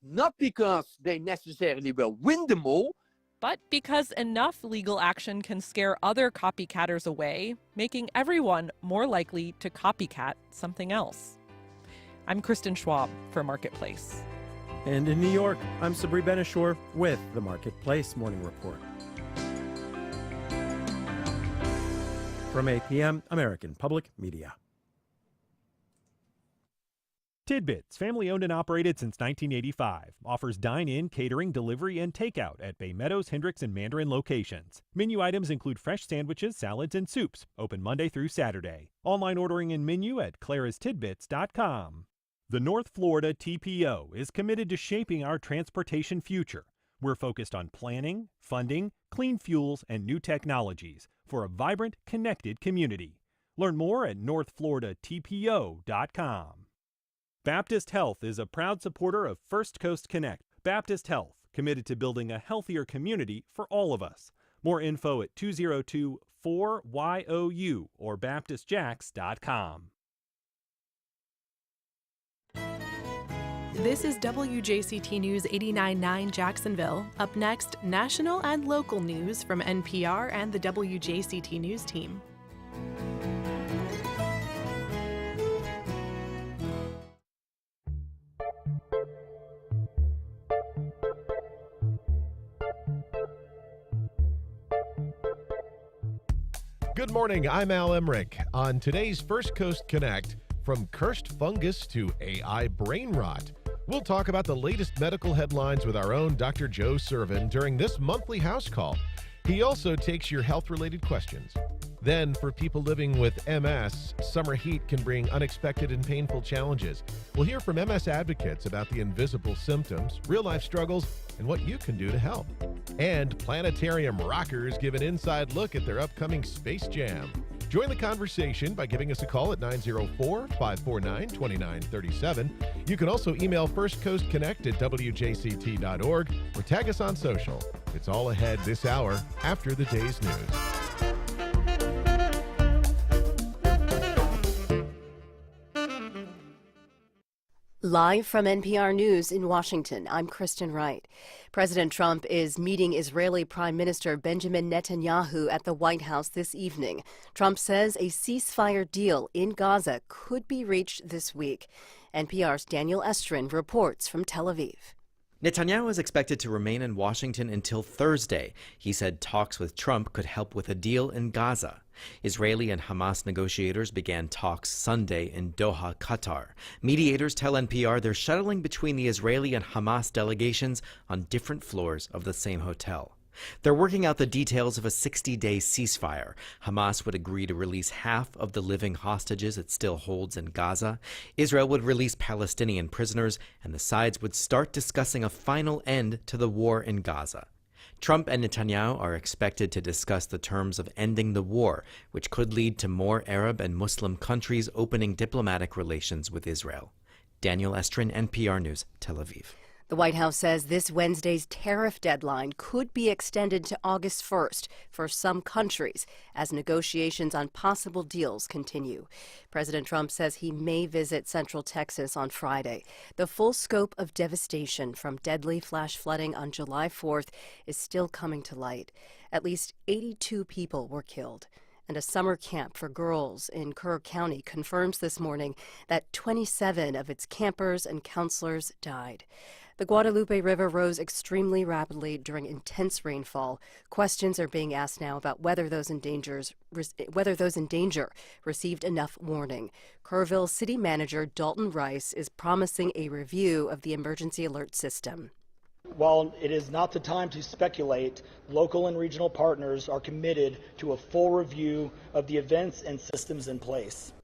Not because they necessarily will win them all, but because enough legal action can scare other copycatters away, making everyone more likely to copycat something else. I'm Kristen Schwab for Marketplace. And in New York, I'm Sabri Benishore with the Marketplace Morning Report. From APM, American Public Media. Tidbits, family owned and operated since 1985, offers dine-in, catering, delivery, and takeout at Bay Meadows, Hendricks, and Mandarin locations. Menu items include fresh sandwiches, salads, and soups. Open Monday through Saturday. Online ordering and menu at clarastidbits.com. The North Florida TPO is committed to shaping our transportation future. We're focused on planning, funding, clean fuels, and new technologies for a vibrant, connected community. Learn more at northfloridatpo.com. Baptist Health is a proud supporter of First Coast Connect. Baptist Health, committed to building a healthier community for all of us. More info at 202-4YOU or baptistjacks.com. This is WJCT News 89.9 Jacksonville. Up next, national and local news from NPR and the WJCT News team. Good morning, I'm Al Emmerich. On today's First Coast Connect, from cursed fungus to AI brain rot, we'll talk about the latest medical headlines with our own Dr. Joe Sirven during this monthly house call. He also takes your health-related questions. Then, for people living with MS, summer heat can bring unexpected and painful challenges. We'll hear from MS advocates about the invisible symptoms, real-life struggles, and what you can do to help. And planetarium rockers give an inside look at their upcoming Space Jam. Join the conversation by giving us a call at 904-549-2937. You can also email firstcoastconnect@wjct.org or tag us on social. It's all ahead this hour after the day's news. Live from NPR News in Washington, I'm Kristen Wright. President Trump is meeting Israeli Prime Minister Benjamin Netanyahu at the White House this evening. Trump says a ceasefire deal in Gaza could be reached this week. NPR's Daniel Estrin reports from Tel Aviv. Netanyahu is expected to remain in Washington until Thursday. He said talks with Trump could help with a deal in Gaza. Israeli and Hamas negotiators began talks Sunday in Doha, Qatar. Mediators tell NPR they're shuttling between the Israeli and Hamas delegations on different floors of the same hotel. They're working out the details of a 60-day ceasefire. Hamas would agree to release half of the living hostages it still holds in Gaza. Israel would release Palestinian prisoners, and the sides would start discussing a final end to the war in Gaza. Trump and Netanyahu are expected to discuss the terms of ending the war, which could lead to more Arab and Muslim countries opening diplomatic relations with Israel. Daniel Estrin, NPR News, Tel Aviv. The White House says this Wednesday's tariff deadline could be extended to August 1st for some countries as negotiations on possible deals continue. President Trump says he may visit Central Texas on Friday. The full scope of devastation from deadly flash flooding on July 4th is still coming to light. At least 82 people were killed. And a summer camp for girls in Kerr County confirms this morning that 27 of its campers and counselors died. The Guadalupe River rose extremely rapidly during intense rainfall. Questions are being asked now about whether those in danger received enough warning. Kerrville City Manager Dalton Rice is promising a review of the emergency alert system. While it is not the time to speculate, local and regional partners are committed to a full review of the events and systems in place.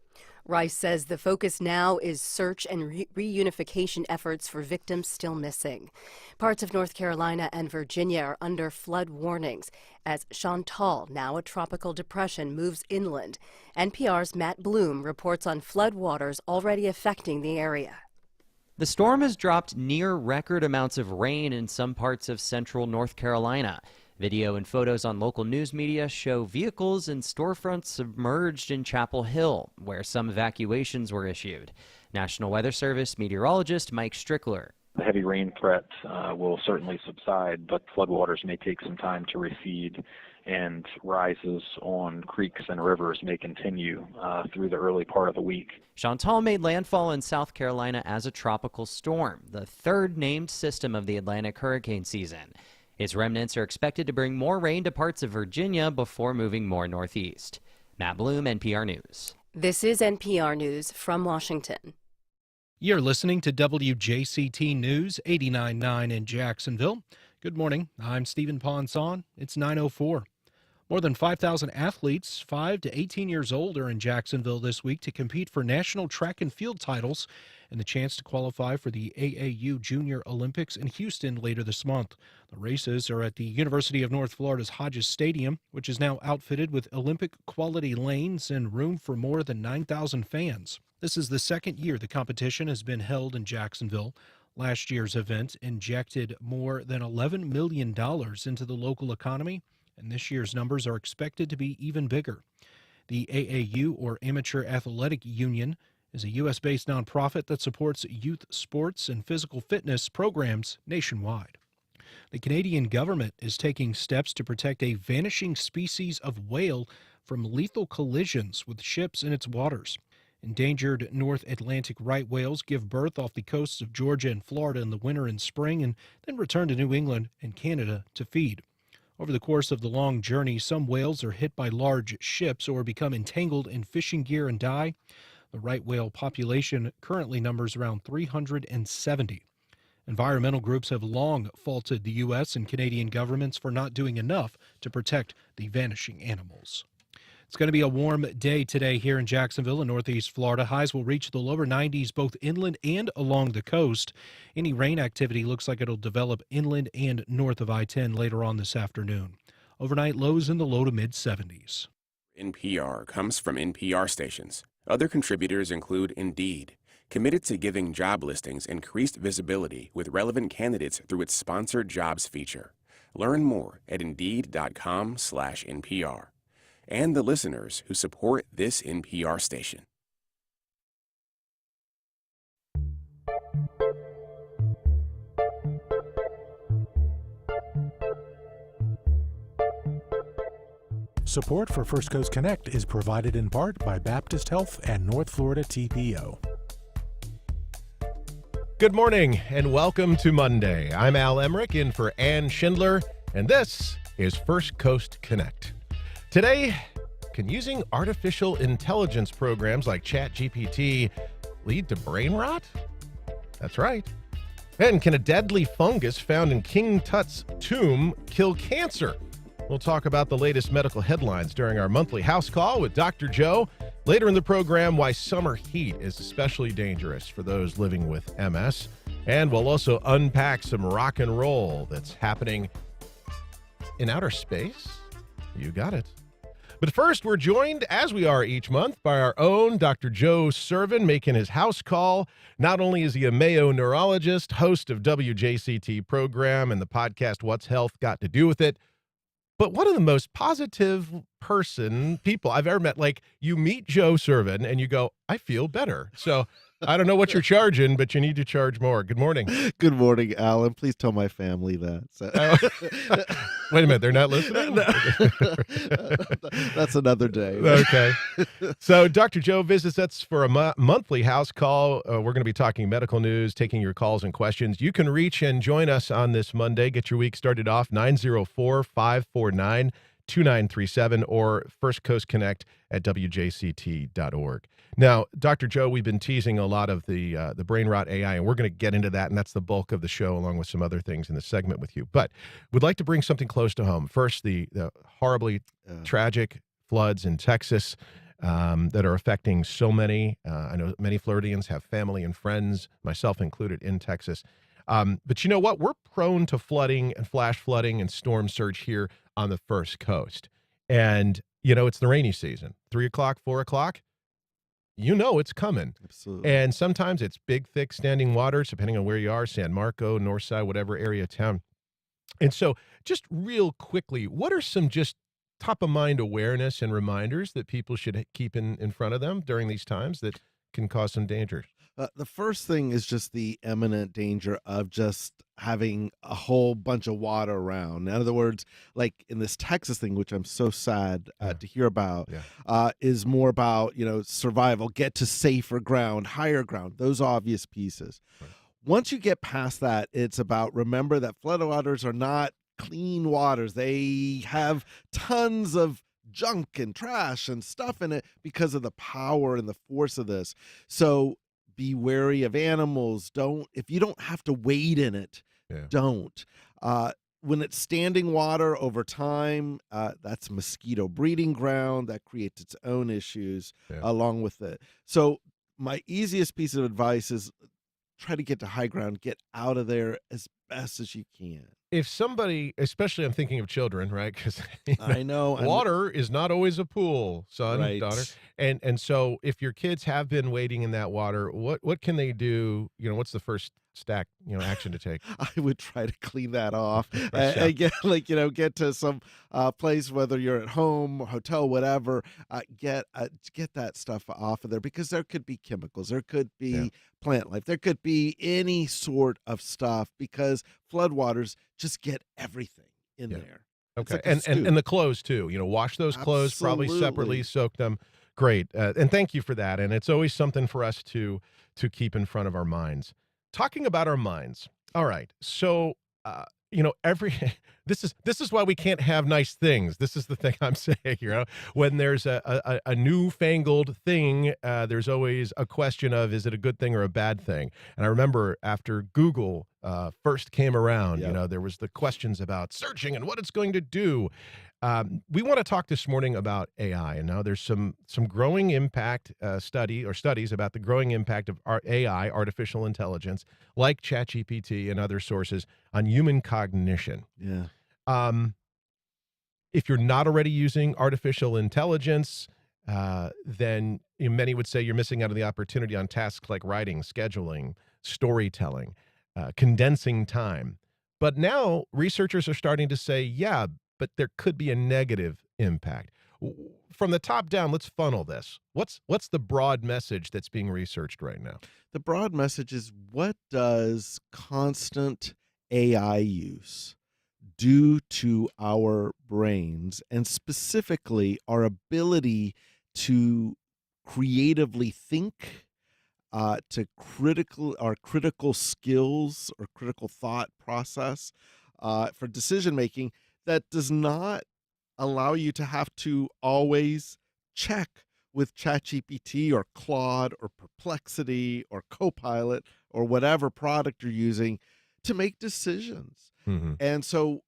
Rice says the focus now is search and reunification efforts for victims still missing. Parts of North Carolina and Virginia are under flood warnings as Chantal, now a tropical depression, moves inland. NPR's Matt Bloom reports on flood waters already affecting the area. The storm has dropped near record amounts of rain in some parts of central North Carolina. Video and photos on local news media show vehicles and storefronts submerged in Chapel Hill, where some evacuations were issued. National Weather Service meteorologist Mike Strickler. The heavy rain threat will certainly subside, but floodwaters may take some time to recede, and rises on creeks and rivers may continue through the early part of the week. Chantal made landfall in South Carolina as a tropical storm, the third named system of the Atlantic hurricane season. Its remnants are expected to bring more rain to parts of Virginia before moving more northeast. Matt Bloom, NPR News. This is NPR News from Washington. You're listening to WJCT News 89.9 in Jacksonville. Good morning. I'm Stephen Ponson. It's 9:04. More than 5,000 athletes 5 to 18 years old are in Jacksonville this week to compete for national track and field titles and the chance to qualify for the AAU Junior Olympics in Houston later this month. The races are at the University of North Florida's Hodges Stadium, which is now outfitted with Olympic-quality lanes and room for more than 9,000 fans. This is the second year the competition has been held in Jacksonville. Last year's event injected more than $11 million into the local economy, and this year's numbers are expected to be even bigger. The AAU, or Amateur Athletic Union, is a U.S.-based nonprofit that supports youth sports and physical fitness programs nationwide. The Canadian government is taking steps to protect a vanishing species of whale from lethal collisions with ships in its waters. Endangered North Atlantic right whales give birth off the coasts of Georgia and Florida in the winter and spring and then return to New England and Canada to feed. Over the course of the long journey, some whales are hit by large ships or become entangled in fishing gear and die. The right whale population currently numbers around 370. Environmental groups have long faulted the U.S. and Canadian governments for not doing enough to protect the vanishing animals. It's going to be a warm day today here in Jacksonville and northeast Florida. Highs will reach the lower 90s both inland and along the coast. Any rain activity looks like it'll develop inland and north of I-10 later on this afternoon. Overnight lows in the low to mid-70s. NPR comes from NPR stations. Other contributors include Indeed, committed to giving job listings increased visibility with relevant candidates through its sponsored jobs feature. Learn more at Indeed.com/NPR. And the listeners who support this NPR station. Support for First Coast Connect is provided in part by Baptist Health and North Florida TPO. Good morning and welcome to Monday. I'm Al Emmerich in for Ann Schindler, and this is First Coast Connect. Today, can using artificial intelligence programs like ChatGPT lead to brain rot? That's right. And can a deadly fungus found in King Tut's tomb kill cancer? We'll talk about the latest medical headlines during our monthly house call with Dr. Joe. Later in the program, why summer heat is especially dangerous for those living with MS. And we'll also unpack some rock and roll that's happening in outer space. You got it. But first, we're joined, as we are each month, by our own Dr. Joe Sirven making his house call. Not only is he a Mayo neurologist, host of WJCT program and the podcast What's Health Got to Do with It, but one of the most positive people I've ever met. Like, you meet Joe Sirven and you go, I feel better. So I don't know what you're charging, but you need to charge more. Good morning. Good morning, Alan. Please tell my family that. So. Wait a minute. They're not listening? That's another day. Okay. So Dr. Joe visits us for a monthly house call. We're going to be talking medical news, taking your calls and questions. You can reach and join us on this Monday. Get your week started off 904-549-2937 or First Coast Connect at WJCT.org. Now, Dr. Joe, we've been teasing a lot of the brain rot AI, and we're going to get into that, and that's the bulk of the show, along with some other things in the segment with you. But we'd like to bring something close to home. First, the horribly tragic floods in Texas that are affecting so many. I know many Floridians have family and friends, myself included, in Texas. But you know what? We're prone to flooding and flash flooding and storm surge here on the First Coast. And, you know, it's the rainy season. 3 o'clock, 4 o'clock. You know it's coming. Absolutely. And sometimes it's big, thick, standing waters, depending on where you are, San Marco, Northside, whatever area of town. And so just real quickly, what are some just top-of-mind awareness and reminders that people should keep in front of them during these times that can cause some danger? The first thing is just the imminent danger of just having a whole bunch of water around. In other words, like in this Texas thing, which I'm so sad to hear about, is more about, survival, get to safer ground, higher ground, those obvious pieces. Once you get past that, it's about remember that floodwaters are not clean waters. They have tons of junk and trash and stuff in it because of the power and the force of this. So be wary of animals. If you don't have to wade in it, don't. When it's standing water over time, that's mosquito breeding ground that creates its own issues along with it. So my easiest piece of advice is try to get to high ground, get out of there as best as you can. If somebody, especially I'm thinking of children, right? Because I know water is not always a pool, son, Right. daughter. And so if your kids have been wading in that water, what can they do? What's the first action to take? I would try to clean that off Right, and get to some place, whether you're at home, hotel, whatever. Get that stuff off of there because there could be chemicals, there could be plant life, there could be any sort of stuff because floodwaters just get everything in there. It's Okay, like a and the clothes too. Wash those clothes, probably separately, Absolutely. soak them. Great, and thank you for that. And it's always something for us to keep in front of our minds. Talking about our minds. All right, so every this is why we can't have nice things. This is the thing I'm saying. When there's a newfangled thing, there's always a question of is it a good thing or a bad thing? And I remember after Google first came around, there was the questions about searching and what it's going to do. We want to talk this morning about AI, and now there's some growing impact studies about the growing impact of AI, artificial intelligence, like ChatGPT and other sources, on human cognition. Yeah. If you're not already using artificial intelligence, then many would say you're missing out on the opportunity on tasks like writing, scheduling, storytelling, condensing time. But now researchers are starting to say, but there could be a negative impact. From the top down, let's funnel this. What's the broad message that's being researched right now? The broad message is what does constant AI use do to our brains and specifically our ability to creatively think, to critical skills or critical thought process for decision making that does not allow you to have to always check with ChatGPT or Claude or Perplexity or Copilot or whatever product you're using to make decisions. Mm-hmm. And so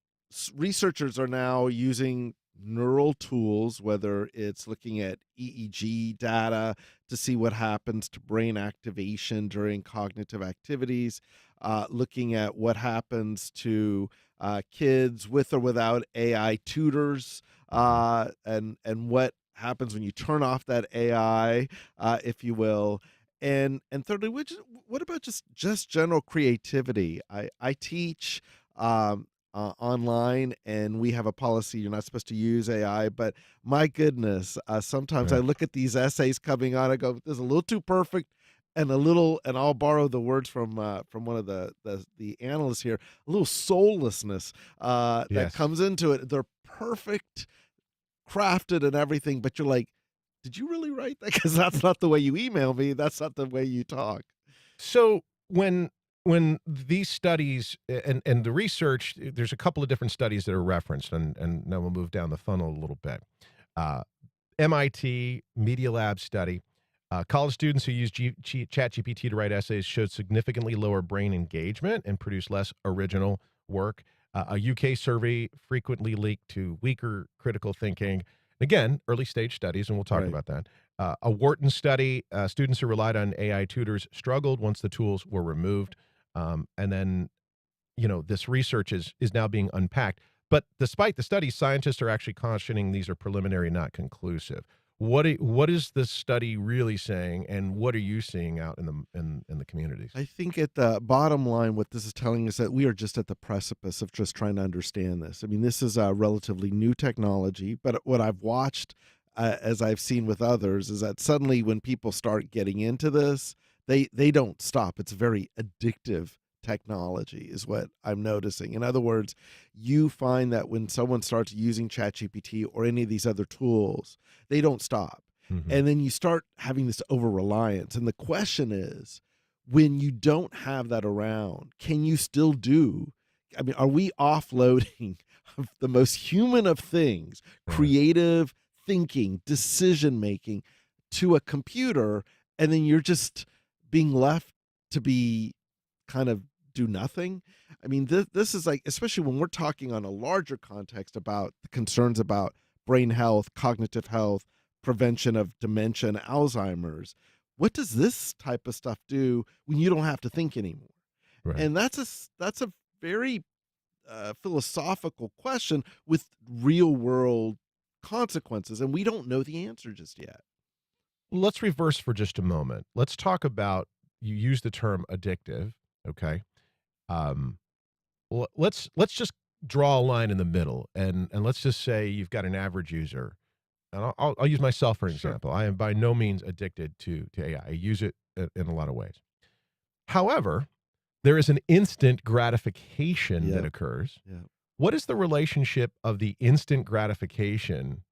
researchers are now using neural tools, whether it's looking at EEG data to see what happens to brain activation during cognitive activities, looking at what happens to kids with or without AI tutors, and what happens when you turn off that AI, if you will. And thirdly, what about just general creativity? I teach online, and we have a policy you're not supposed to use AI, but my goodness, sometimes I look at these essays coming on, I go, this is a little too perfect, and I'll borrow the words from one of the analysts here, a little soullessness that comes into it. They're perfect, crafted and everything, but you're like, did you really write that? Because that's not the way you email me. That's not the way you talk. So when these studies and the research, there's a couple of different studies that are referenced, and now we'll move down the funnel a little bit. MIT Media Lab study. College students who use ChatGPT to write essays showed significantly lower brain engagement and produced less original work. A UK survey frequently linked to weaker critical thinking. Again, early stage studies, and we'll talk about that. A Wharton study, students who relied on AI tutors struggled once the tools were removed. And then, this research is now being unpacked. But despite the study, scientists are actually cautioning these are preliminary, not conclusive. What is this study really saying, and what are you seeing out in the communities? I think at the bottom line, what this is telling us that we are just at the precipice of just trying to understand this. I mean, this is a relatively new technology, but what I've watched, as I've seen with others, is that suddenly when people start getting into this, they don't stop. It's very addictive technology is what I'm noticing. In other words, you find that when someone starts using ChatGPT or any of these other tools, they don't stop. And then you start having this over reliance. And the question is, when you don't have that around, can you still do? I mean, are we offloading the most human of things, creative thinking, decision making, to a computer, and then you're just being left to be kind of do nothing? I mean, this is like, especially when we're talking on a larger context about the concerns about brain health, cognitive health, prevention of dementia and Alzheimer's. What does this type of stuff do when you don't have to think anymore? And that's a very philosophical question with real world consequences, and we don't know the answer just yet. Let's reverse for just a moment. Let's talk about, you use the term addictive, okay? Let's just draw a line in the middle, and let's just say you've got an average user. And I'll use myself for an example. I am by no means addicted to AI. I use it in a lot of ways. However, there is an instant gratification that occurs. What is the relationship of the instant gratification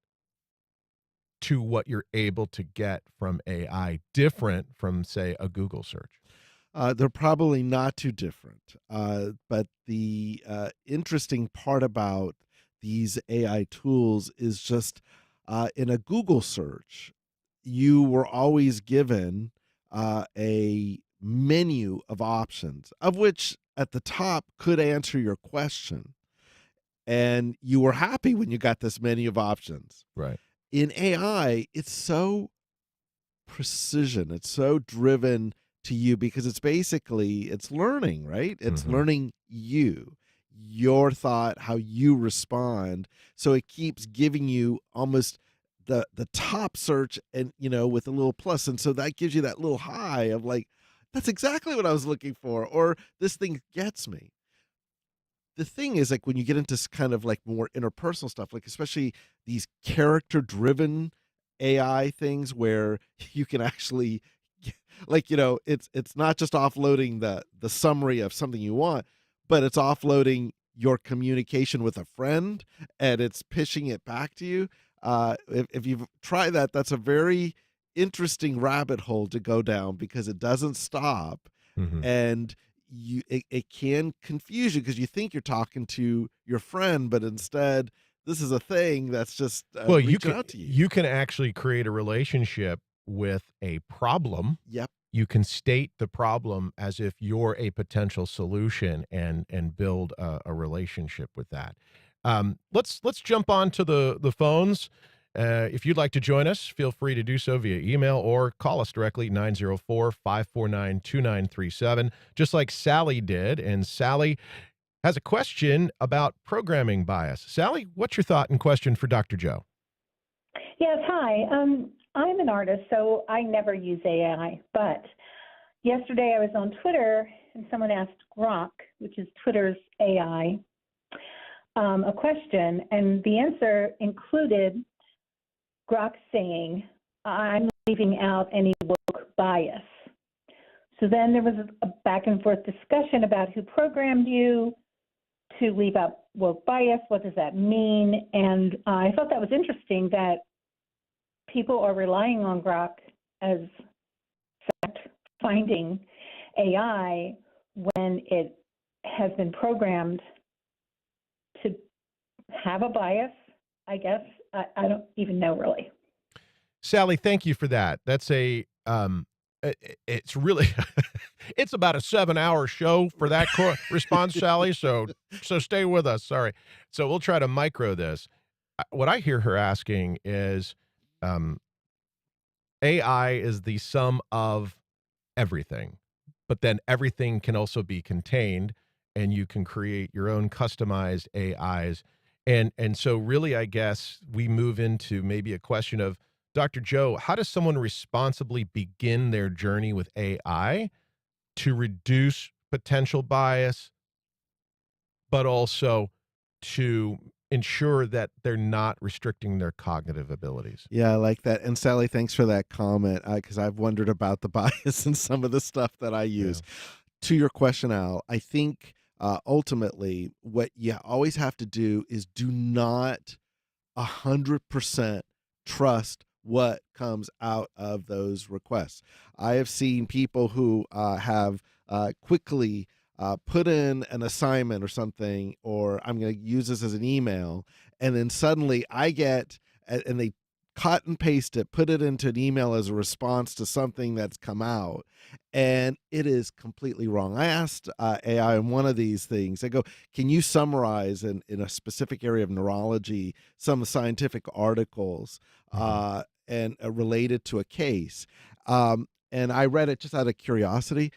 to what you're able to get from AI different from, say, a Google search? They're probably not too different. But the interesting part about these AI tools is just in a Google search, you were always given a menu of options, of which at the top could answer your question. And you were happy when you got this menu of options. Right. In AI, it's so precision. It's so driven to you because it's learning, right? It's learning your thought, how you respond. So it keeps giving you almost the top search, and with a little plus, and so that gives you that little high of like, that's exactly what I was looking for, or this thing gets me. The thing is, like, when you get into kind of like more interpersonal stuff, like especially these character driven AI things where you can actually like, it's not just offloading the summary of something you want, but it's offloading your communication with a friend, and it's pitching it back to you. If you've tried that, that's a very interesting rabbit hole to go down because it doesn't stop. And it can confuse you because you think you're talking to your friend, but instead this is a thing that's just reaching out to you. You can actually create a relationship with a problem. Yep. You can state the problem as if you're a potential solution and build a relationship with that. Let's jump on to the phones. If you'd like to join us, feel free to do so via email or call us directly, 904-549-2937, just like Sally did. And Sally has a question about programming bias. Sally, what's your thought and question for Dr. Joe? Yes, hi. I'm an artist, so I never use AI. But yesterday I was on Twitter, and someone asked Grok, which is Twitter's AI, a question, and the answer included Grok saying, "I'm leaving out any woke bias." So then there was a back and forth discussion about who programmed you to leave out woke bias. What does that mean? And I thought that was interesting that people are relying on Grok as fact-finding AI when it has been programmed to have a bias, I guess. I don't even know, really. Sally, thank you for that. That's it's really, it's about a 7-hour show for that response, Sally. So stay with us. Sorry. So we'll try to micro this. What I hear her asking is, AI is the sum of everything, but then everything can also be contained, and you can create your own customized AIs. And so really, I guess we move into maybe a question of, Dr. Joe, how does someone responsibly begin their journey with AI to reduce potential bias, but also to ensure that they're not restricting their cognitive abilities. Yeah, I like that. And Sally, thanks for that comment, because I've wondered about the bias in some of the stuff that I use. To your question, Al, I think ultimately what you always have to do is do not 100% trust what comes out of those requests. I have seen people who have quickly put in an assignment or something, or I'm going to use this as an email, and then suddenly I get, and they cut and paste it, put it into an email as a response to something that's come out, and it is completely wrong. I asked AI in one of these things, I go, can you summarize in a specific area of neurology some scientific articles and related to a case? And I read it just out of curiosity.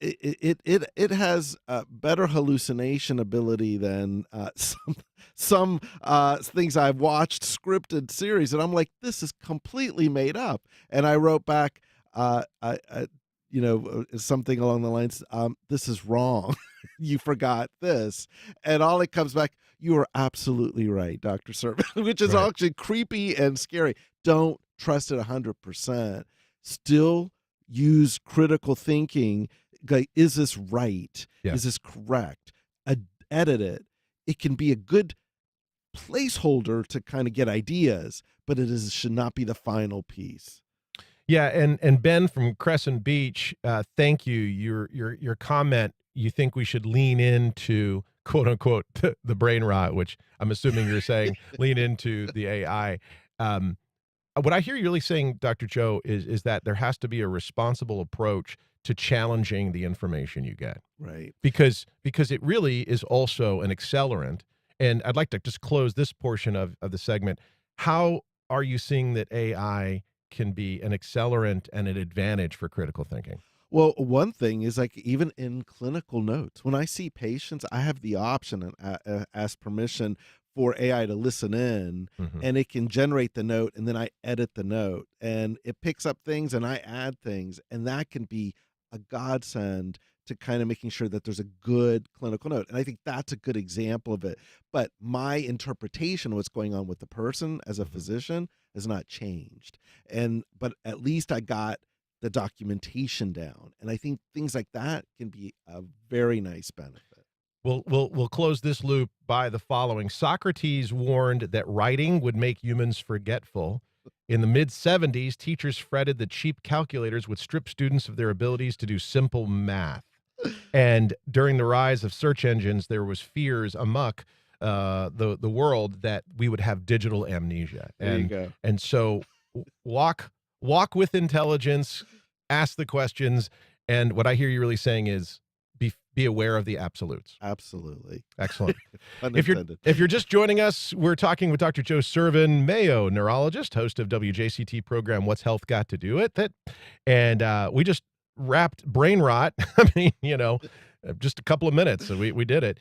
It has better hallucination ability than some things I've watched scripted series, and I'm like, this is completely made up. And I wrote back, something along the lines, this is wrong. You forgot this, and all it comes back, you are absolutely right, Dr. Sirven, which is actually creepy and scary. Don't trust it 100%. Still use critical thinking. Like, is this right? Yeah. Is this correct? Edit it. It can be a good placeholder to kind of get ideas, but should not be the final piece. Yeah, and Ben from Crescent Beach, thank you. Your comment, you think we should lean into, quote unquote, the brain rot, which I'm assuming you're saying lean into the AI. What I hear you really saying, Dr. Joe, is that there has to be a responsible approach to challenging the information you get. Right. Because it really is also an accelerant. And I'd like to just close this portion of the segment. How are you seeing that AI can be an accelerant and an advantage for critical thinking? Well, one thing is, like, even in clinical notes, when I see patients, I have the option and ask permission for AI to listen in, and it can generate the note, and then I edit the note, and it picks up things and I add things, and that can be a godsend to kind of making sure that there's a good clinical note. And I think that's a good example of it. But my interpretation of what's going on with the person as a physician has not changed. But at least I got the documentation down. And I think things like that can be a very nice benefit. We'll close this loop by the following. Socrates warned that writing would make humans forgetful. In the mid-'70s, teachers fretted that cheap calculators would strip students of their abilities to do simple math. And during the rise of search engines, there was fears amok the world that we would have digital amnesia. There you go. And so walk with intelligence, ask the questions, and what I hear you really saying is be aware of the absolutes. Absolutely. Excellent. If you're just joining us, we're talking with Dr. Joe Sirven, Mayo neurologist, host of WJCT program What's Health Got to Do With It? And we just wrapped brain rot. I mean, just a couple of minutes, so we did it.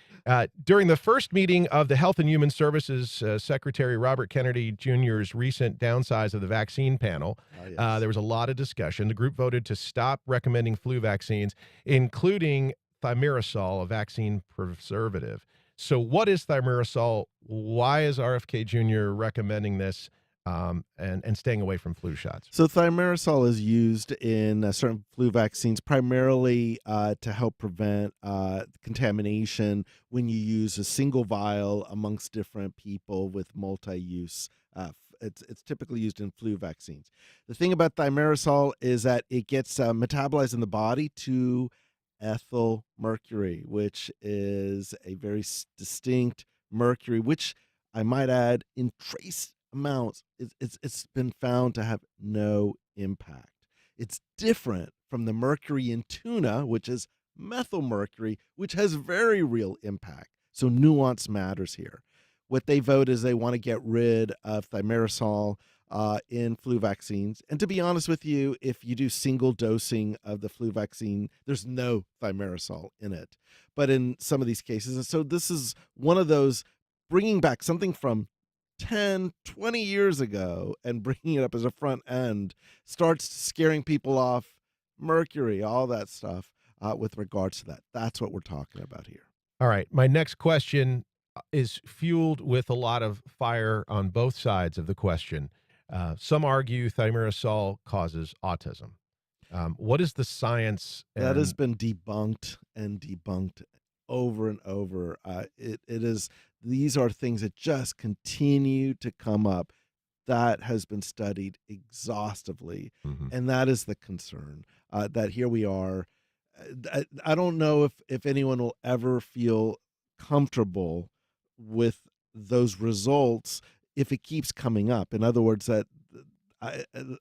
During the first meeting of the Health and Human Services Secretary Robert Kennedy Jr.'s recent downsize of the vaccine panel, there was a lot of discussion. The group voted to stop recommending flu vaccines, including thimerosal, a vaccine preservative. So what is thimerosal? Why is RFK Jr. recommending this and staying away from flu shots? So thimerosal is used in certain flu vaccines primarily to help prevent contamination when you use a single vial amongst different people with multi-use. It's typically used in flu vaccines. The thing about thimerosal is that it gets metabolized in the body to ethyl mercury, which is a very distinct mercury, which I might add in trace amounts, it's been found to have no impact. It's different from the mercury in tuna, which is methyl mercury, which has very real impact. So nuance matters here. What they vote is they want to get rid of thimerosal in flu vaccines. And to be honest with you, if you do single dosing of the flu vaccine, there's no thimerosal in it. But in some of these cases, and so this is one of those bringing back something from 10, 20 years ago and bringing it up as a front end starts scaring people off. Mercury, all that stuff with regards to that. That's what we're talking about here. All right. My next question, is fueled with a lot of fire on both sides of the question. Some argue thimerosal causes autism. What is the science? That has been debunked and debunked over and over. It is, these are things that just continue to come up. That has been studied exhaustively, and that is the concern. That here we are. I don't know if anyone will ever feel comfortable with those results if it keeps coming up. In other words, that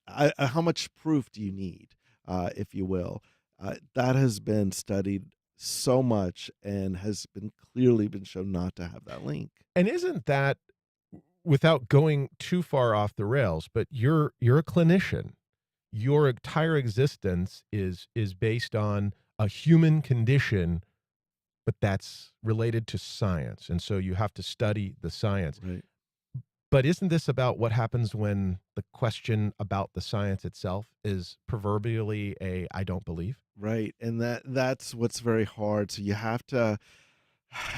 how much proof do you need, if you will? That has been studied so much and has been clearly been shown not to have that link. And isn't that, without going too far off the rails, but you're a clinician. Your entire existence is based on a human condition, but that's related to science, and so you have to study the science. Right. But isn't this about what happens when the question about the science itself is proverbially a "I don't believe"? Right, and that's what's very hard. So you have to.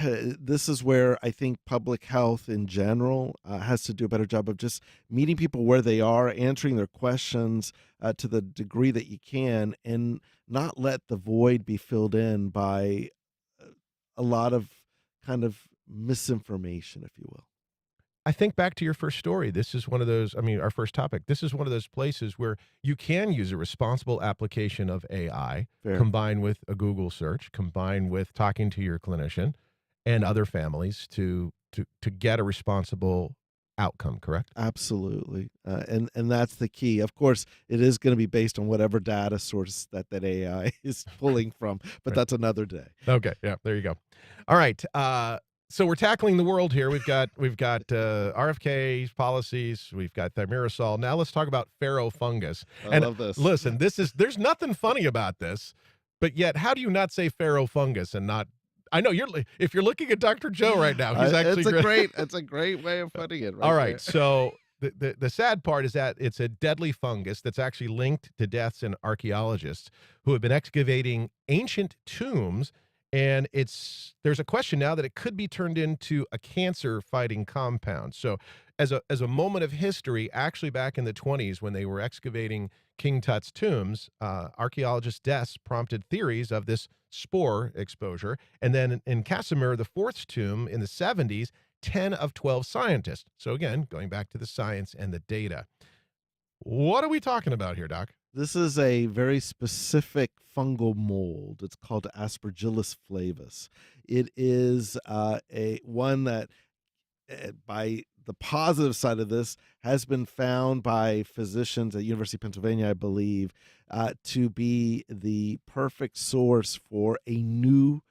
This is where I think public health in general has to do a better job of just meeting people where they are, answering their questions to the degree that you can, and not let the void be filled in by a lot of kind of misinformation, if you will. I think back to your first story. This is one of those, I mean, our first topic. This is one of those places where you can use a responsible application of AI combined with a Google search, combined with talking to your clinician and other families to get a responsible outcome, correct? Absolutely. And that's the key. Of course, it is going to be based on whatever data source that AI is pulling from, but that's another day. Okay. Yeah, there you go. All right. So we're tackling the world here. We've got RFK policies. We've got thimerosal. Now let's talk about ferrofungus. I love this. Listen, there's nothing funny about this, but yet how do you not say ferrofungus and not? I know if you're looking at Dr. Joe right now, he's actually it's a great way of putting it. All right. So the sad part is that it's a deadly fungus that's actually linked to deaths in archaeologists who have been excavating ancient tombs. And there's a question now that it could be turned into a cancer-fighting compound. So as a moment of history, actually back in the 20s when they were excavating King Tut's tombs, archaeologists' deaths prompted theories of this spore exposure. And then in Casimir IV's tomb in the 70s, 10 of 12 scientists. So again, going back to the science and the data. What are we talking about here, Doc? This is a very specific fungal mold. It's called Aspergillus flavus. It is a one that, by the positive side of this, has been found by physicians at University of Pennsylvania, I believe, to be the perfect source for a new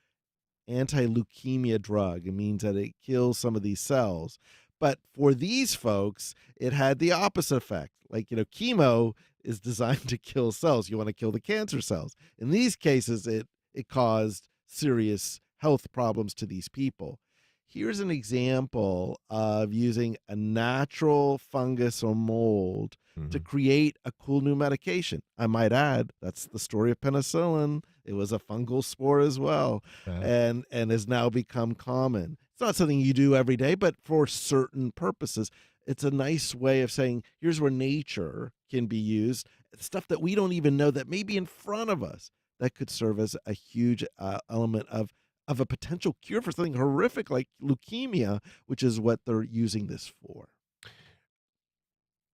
anti-leukemia drug. It means that it kills some of these cells. But for these folks, it had the opposite effect. Like, chemo is designed to kill cells. You want to kill the cancer cells. In these cases, it caused serious health problems to these people. Here's an example of using a natural fungus or mold to create a cool new medication. I might add, that's the story of penicillin. It was a fungal spore as well, and has now become common. It's not something you do every day, but for certain purposes, it's a nice way of saying, here's where nature can be used, stuff that we don't even know that may be in front of us that could serve as a huge element of a potential cure for something horrific like leukemia, which is what they're using this for.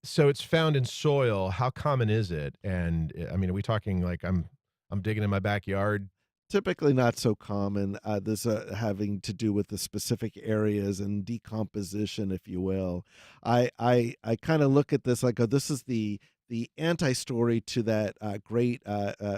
So it's found in soil. How common is it? And I mean, are we talking like I'm digging in my backyard? Typically not so common. This having to do with the specific areas and decomposition, if you will. I kind of look at this like, this is the anti-story to that great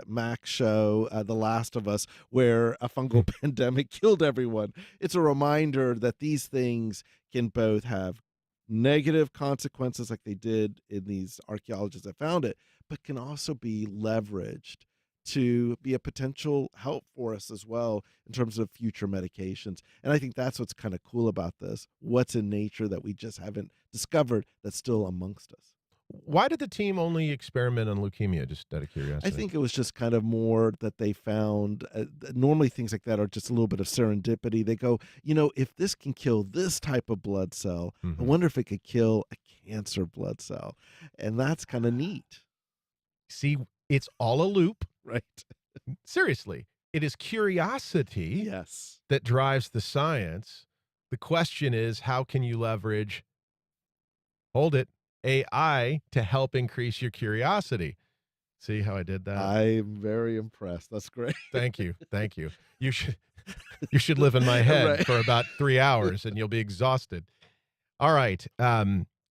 Mac show, The Last of Us, where a fungal pandemic killed everyone. It's a reminder that these things can both have negative consequences like they did in these archaeologists that found it, but can also be leveraged to be a potential help for us as well in terms of future medications. And I think that's what's kind of cool about this. What's in nature that we just haven't discovered that's still amongst us. Why did the team only experiment on leukemia, just out of curiosity? I think it was just kind of more that they found normally things like that are just a little bit of serendipity. They go, if this can kill this type of blood cell, I wonder if it could kill a cancer blood cell. And that's kind of neat. See, it's all a loop. Right. Seriously, it is curiosity yes. that drives the science. The question is, how can you leverage, hold it, AI to help increase your curiosity? See how I did that? I'm very impressed. That's great. Thank you. Thank you. You should live in my head for about 3 hours and you'll be exhausted. All right.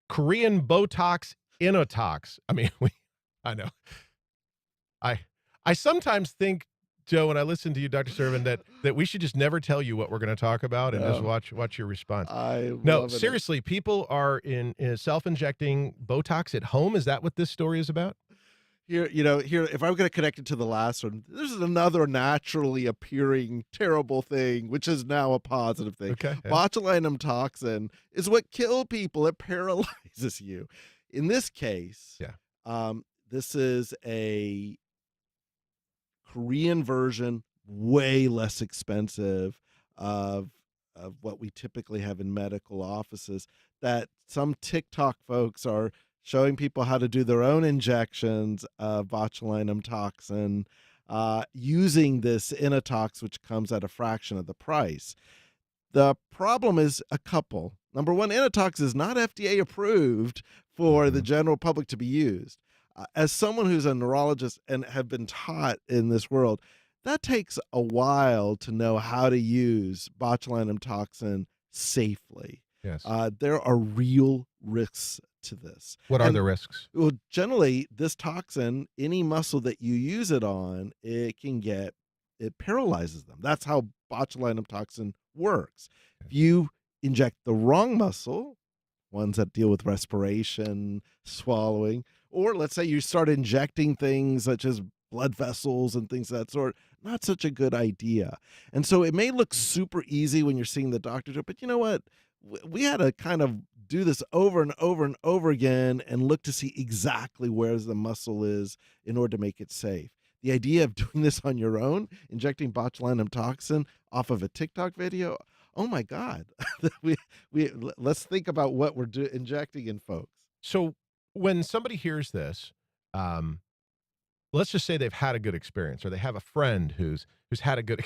Korean botox inotox. I mean, I know. I sometimes think, Joe, when I listen to you, Dr. Sirven, that we should just never tell you what we're going to talk about and just watch your response. No, seriously, people are in self-injecting Botox at home. Is that what this story is about? Here, if I'm going to connect it to the last one, this is another naturally appearing terrible thing, which is now a positive thing. Okay. Botulinum toxin is what kills people. It paralyzes you. In this case, this is a Korean version, way less expensive of what we typically have in medical offices, that some TikTok folks are showing people how to do their own injections of botulinum toxin using this Inotox, which comes at a fraction of the price. The problem is a couple. Number one, Inotox is not FDA approved for the general public to be used. As someone who's a neurologist and have been taught in this world, that takes a while to know how to use botulinum toxin safely. Yes. There are real risks to this. What are the risks? Well, generally, this toxin, any muscle that you use it on, it paralyzes them. That's how botulinum toxin works. If you inject the wrong muscle, ones that deal with respiration, swallowing, or let's say you start injecting things such as blood vessels and things of that sort, not such a good idea. And so it may look super easy when you're seeing the doctor do it, but you know what? We had to kind of do this over and over and over again and look to see exactly where the muscle is in order to make it safe. The idea of doing this on your own, injecting botulinum toxin off of a TikTok video, oh my God. Let's think about what we're injecting in folks. So when somebody hears this, let's just say they've had a good experience, or they have a friend who's had a good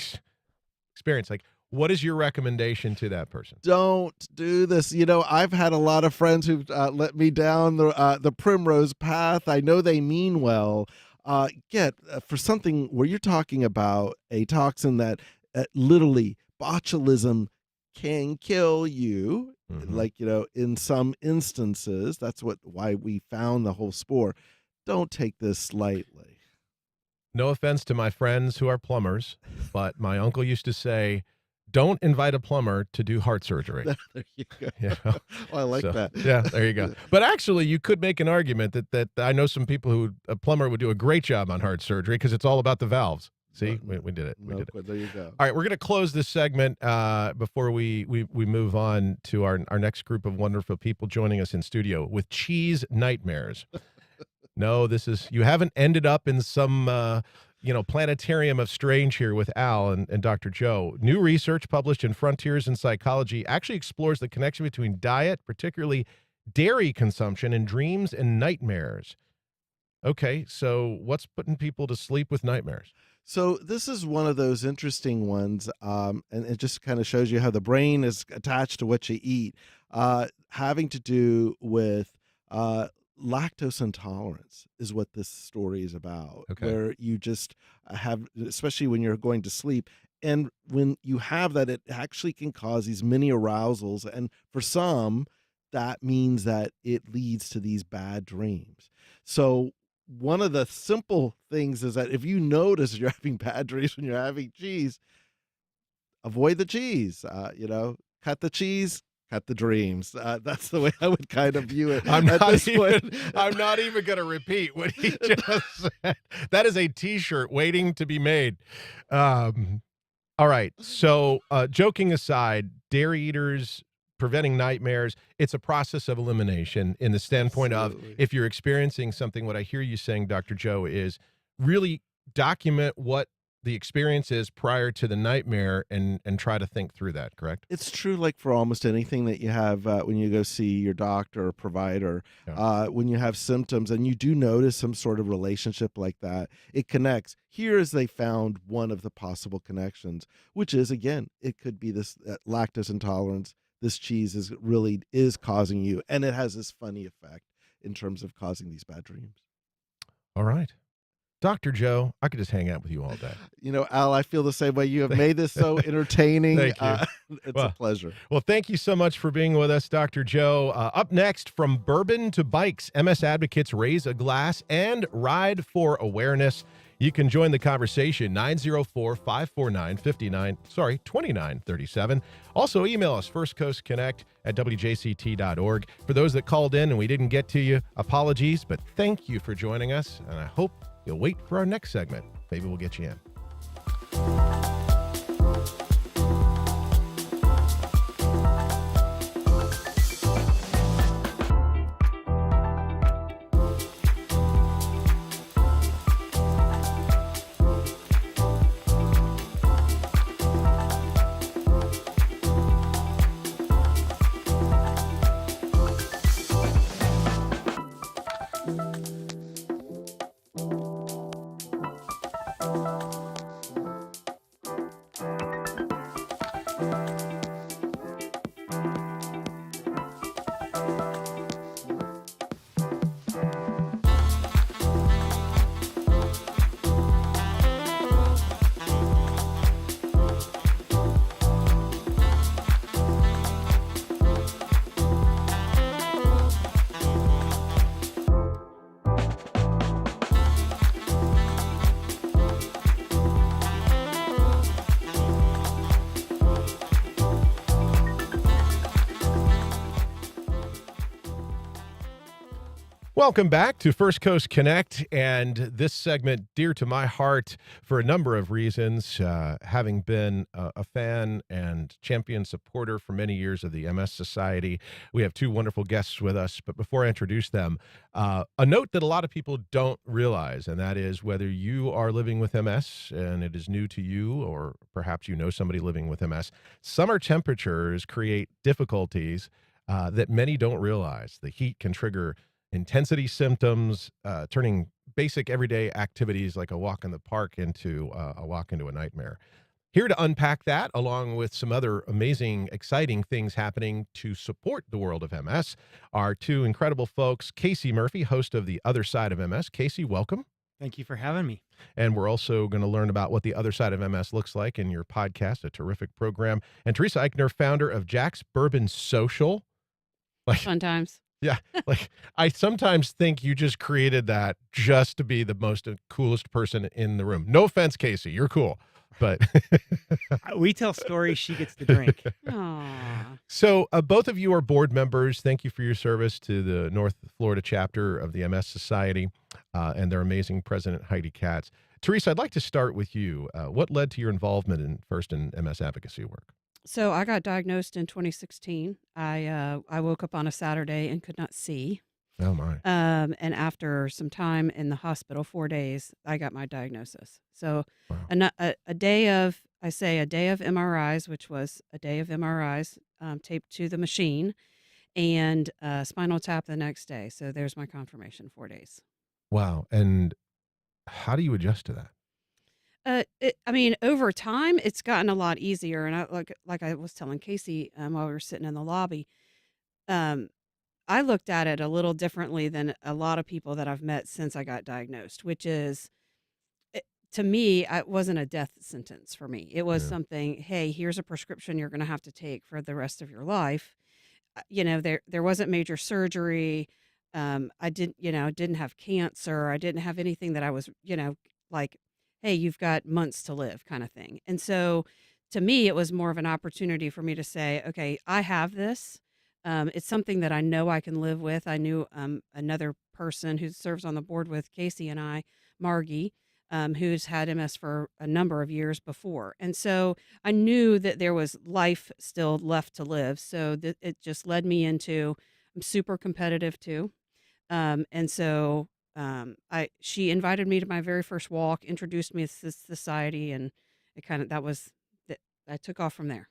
experience. Like, what is your recommendation to that person? Don't do this. I've had a lot of friends who've let me down the primrose path. I know they mean well. For something where you're talking about a toxin that literally botulism can kill you, like, in some instances, that's why we found the whole spore. Don't take this lightly. No offense to my friends who are plumbers, but my uncle used to say, don't invite a plumber to do heart surgery. There you go. Yeah. Well, I like that. Yeah, there you go. But actually, you could make an argument that I know some people who a plumber would do a great job on heart surgery because it's all about the valves. See, we did it. We did it. There you go. All right, we're going to close this segment before we move on to our next group of wonderful people joining us in studio with cheese nightmares. No, you haven't ended up in some planetarium of strange here with Al and Dr. Joe. New research published in Frontiers in Psychology actually explores the connection between diet, particularly dairy consumption, and dreams and nightmares. Okay, so what's putting people to sleep with nightmares? So this is one of those interesting ones, and it just kind of shows you how the brain is attached to what you eat, having to do with lactose intolerance is what this story is about, where you just have, especially when you're going to sleep, and when you have that, it actually can cause these mini arousals, and for some, that means that it leads to these bad dreams. So one of the simple things is that if you notice you're having bad dreams when you're having cheese, avoid the cheese. Cut the cheese, cut the dreams. That's the way I would kind of view it. I'm not even going to repeat what he just said. That is a T-shirt waiting to be made. All right. So, joking aside, dairy eaters preventing nightmares. It's a process of elimination in the standpoint Absolutely. of if you're experiencing something, what I hear you saying, Dr. Joe, is really document what the experience is prior to the nightmare and try to think through that, correct? It's true, like for almost anything that you have when you go see your doctor or provider, when you have symptoms and you do notice some sort of relationship like that, it connects. Here is they found one of the possible connections, which is, again, it could be this lactose intolerance. This cheese is causing you, and it has this funny effect in terms of causing these bad dreams. All right. Dr. Joe, I could just hang out with you all day. You know, Al, I feel the same way. You have made this so entertaining. Thank you. It's a pleasure. Well, thank you so much for being with us, Dr. Joe. Up next, from bourbon to bikes, MS advocates raise a glass and ride for awareness. You can join the conversation, 904-549-2937. Also, email us, firstcoastconnect@wjct.org. For those that called in and we didn't get to you, apologies, but thank you for joining us, and I hope you'll wait for our next segment. Maybe we'll get you in. Welcome back to First Coast Connect, and this segment dear to my heart for a number of reasons. Having been a fan and champion supporter for many years of the MS Society, we have two wonderful guests with us. But before I introduce them, a note that a lot of people don't realize, and that is whether you are living with MS and it is new to you, or perhaps you know somebody living with MS, summer temperatures create difficulties that many don't realize. The heat can trigger intensity symptoms, turning basic everyday activities like a walk in the park into a walk into a nightmare. Here to unpack that, along with some other amazing, exciting things happening to support the world of MS, are two incredible folks. Casey Murphy, host of The Other Side of MS. Casey, welcome. Thank you for having me. And we're also going to learn about what The Other Side of MS looks like in your podcast, a terrific program. And Teresa Eichner, founder of Jack's Bourbon Social. Fun times. Yeah, like I sometimes think you just created that just to be the most coolest person in the room. No offense, Casey, you're cool, but we tell stories, she gets to drink. So both of you are board members. Thank you for your service to the North Florida chapter of the MS Society and their amazing president, Heidi Katz. Teresa, I'd like to start with you. What led to your involvement in MS advocacy work? So I got diagnosed in 2016. I woke up on a Saturday and could not see. Oh my! And after some time in the hospital, 4 days, I got my diagnosis. So a day of MRIs, which was a day of MRIs taped to the machine, and spinal tap the next day. So there's my confirmation. 4 days. Wow! And how do you adjust to that? Over time, it's gotten a lot easier. And like I was telling Casey while we were sitting in the lobby, I looked at it a little differently than a lot of people that I've met since I got diagnosed, which is, to me, it wasn't a death sentence for me. It was something, hey, here's a prescription you're going to have to take for the rest of your life. There wasn't major surgery. I didn't have cancer. I didn't have anything that I was, like, hey, you've got months to live kind of thing. And so to me, it was more of an opportunity for me to say, okay, I have this. It's something that I know I can live with. I knew another person who serves on the board with Casey and I, Margie, who's had MS for a number of years before. And so I knew that there was life still left to live. So it just led me into, I'm super competitive too. And so she invited me to my very first walk, introduced me to this society, and it kind of, that was, that I took off from there.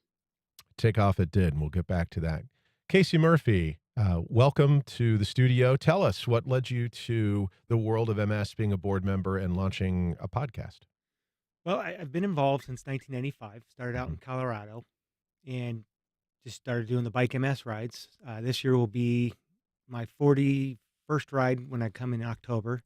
Take off it did, and we'll get back to that. Casey Murphy, welcome to the studio. Tell us what led you to the world of MS, being a board member and launching a podcast. Well, I've been involved since 1995. Started out in Colorado and just started doing the bike MS rides. This year will be my 41st ride when I come in October.